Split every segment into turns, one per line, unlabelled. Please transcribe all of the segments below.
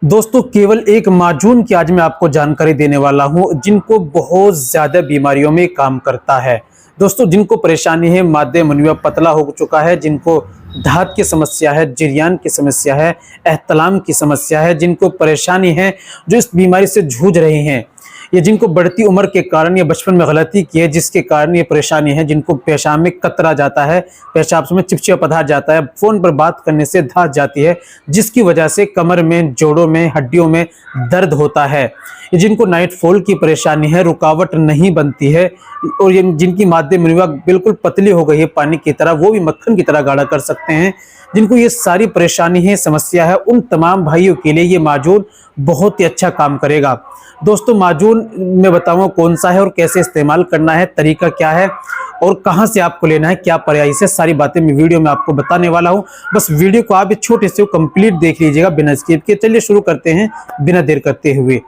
दोस्तों केवल एक माजून की आज मैं आपको जानकारी देने वाला हूं जिनको बहुत ज्यादा बीमारियों में काम करता है। दोस्तों जिनको परेशानी है, मादे मनविया पतला हो चुका है, जिनको धात की समस्या है, जरियान की समस्या है, एहतलाम की समस्या है, जिनको परेशानी है, जो इस बीमारी से जूझ रहे हैं, ये जिनको बढ़ती उम्र के कारण या बचपन में गलती की है जिसके कारण ये परेशानी है, जिनको पेशाब में कतरा जाता है, पेशाब में चिपचिपा पदार्थ जाता है, फोन पर बात करने से धात जाती है, जिसकी वजह से कमर में, जोड़ों में, हड्डियों में दर्द होता है, ये जिनको नाइट फॉल की परेशानी है, रुकावट नहीं बनती है, और ये जिनकी मादे मनविया बिल्कुल पतली हो गई है पानी की तरह, वो भी मक्खन की तरह गाढ़ा कर सकते हैं, जिनको ये सारी परेशानी है, समस्या है, उन तमाम भाइयों के लिए ये माजून बहुत ही अच्छा काम करेगा। दोस्तों माजून मैं बताऊंगा कौन सा है और कैसे इस्तेमाल करना है, तरीका क्या है और कहां से आपको लेना है, क्या प्राइस है, सारी बातें मैं वीडियो में आपको बताने वाला हूं। बस वीडियो को आप एक छोटे से कंप्लीट देख लीजिएगा बिना स्किप के। चलिए शुरू करते हैं बिना देर करते हुए।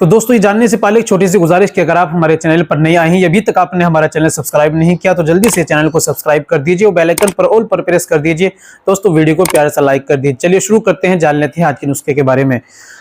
तो दोस्तों ये जानने से पहले एक छोटी सी गुजारिश कि अगर आप हमारे चैनल पर नए आए हैं, अभी तक आपने हमारा चैनल सब्सक्राइब नहीं किया तो जल्दी से चैनल को सब्सक्राइब कर दीजिए और बेल आइकन पर ऑल पर प्रेस कर दीजिए। दोस्तों वीडियो को प्यार से लाइक कर दीजिए। चलिए शुरू करते हैं, जान लेते हैं आज के नुस्खे के बारे में।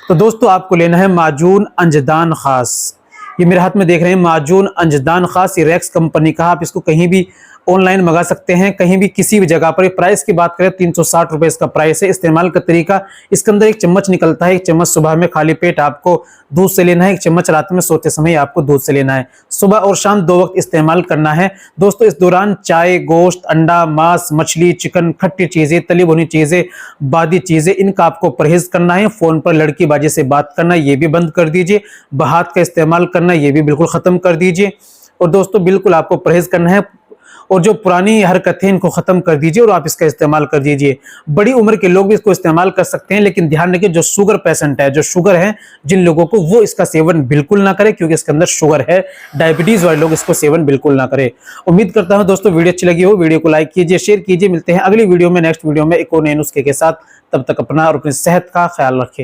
तो दोस्तों आपको लेना है माजून अंजदान खास। ये मेरे हाथ में देख रहे हैं माजून अंजदान खास, ये रैक्स कंपनी का। आप इसको कहीं भी ऑनलाइन मंगा सकते हैं, कहीं भी किसी भी जगह पर। प्राइस की बात करें 360 रुपए इसका प्राइस है। इस्तेमाल का तरीका, इसके अंदर एक चम्मच निकलता है, एक चम्मच सुबह में खाली पेट आपको दूध से लेना है, एक चम्मच रात में सोते समय आपको दूध से लेना है। सुबह और शाम 2 वक्त इस्तेमाल करना है। दोस्तों इस दौरान चाय, गोश्त, अंडा, मांस, मछली, चिकन, खट्टी चीजें, तली भुनी चीजें, बादी चीजें, इनका आपको परहेज करना है। फोन पर लड़कीबाजी से बात करना ये भी बंद कर दीजिए। बहात का इस्तेमाल करना ये भी बिल्कुल खत्म कर दीजिए। और दोस्तों बिल्कुल आपको परहेज करना है और जो पुरानी हरकतें इनको खत्म कर दीजिए और आप इसका इस्तेमाल कर दीजिए। बड़ी उम्र के लोग भी इसको इस्तेमाल कर सकते हैं, लेकिन ध्यान रखिए जो शुगर पेशेंट है, जो शुगर है जिन लोगों को, वो इसका सेवन बिल्कुल ना करें क्योंकि इसके अंदर शुगर है। डायबिटीज वाले लोग इसको सेवन बिल्कुल ना करें। उम्मीद करता हूं दोस्तों वीडियो अच्छी लगी हो, वीडियो को लाइक कीजिए, शेयर कीजिए। मिलते हैं अगली वीडियो में, नेक्स्ट वीडियो में एक और नए नुस्खे के साथ। तब तक अपना और अपनी सेहत का ख्याल रखें।